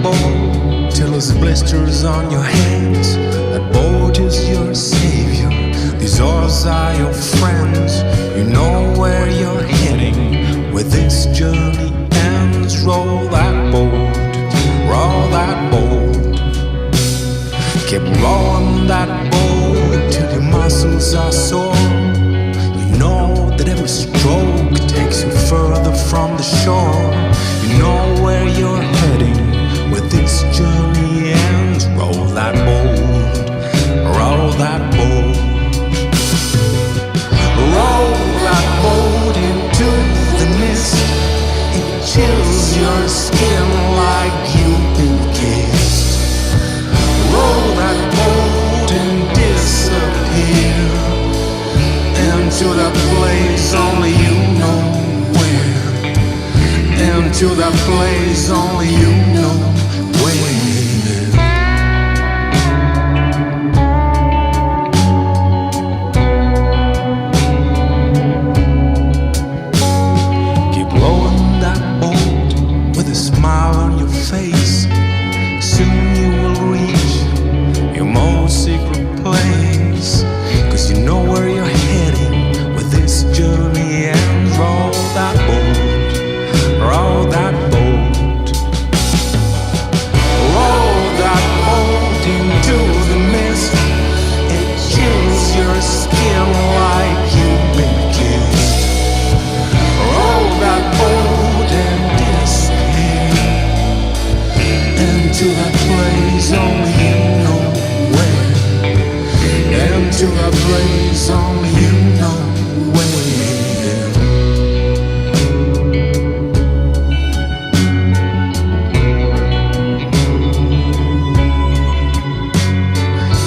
boat till there's blisters on your hands. That boat is your savior. These oars are your friends. You know where you're heading, where this journey ends. Roll that boat, roll that boat. Keep rolling that boat till your muscles are sore. You know that every stroke takes you further from the shore. You know where you're heading, where this journey ends. Roll that boat, roll that boat. Roll that boat into the mist. It chills your skin like you've been kissed. Roll that boat and disappear into that place only you know where. Into that place only you know where. Keep rowing that boat with a smile on your face. Soon you will reach your most secret place, 'cause you know where you're heading, where this journey ends. Roll that boat, roll that boat. Roll that boat into the mist. It chills your skin like you've been kissed. Roll that boat and disappear into that place only you know where. Into that place only you know where.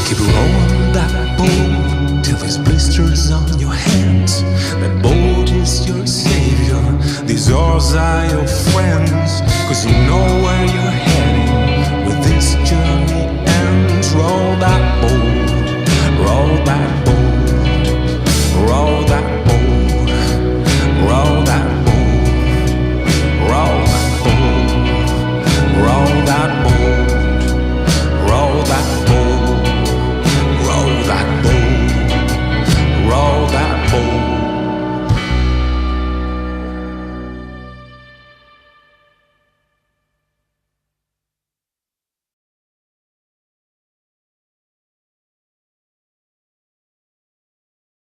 Keep rolling that boat till there's blisters on your hands. That boat is your savior. These oars are your friends, 'cause you know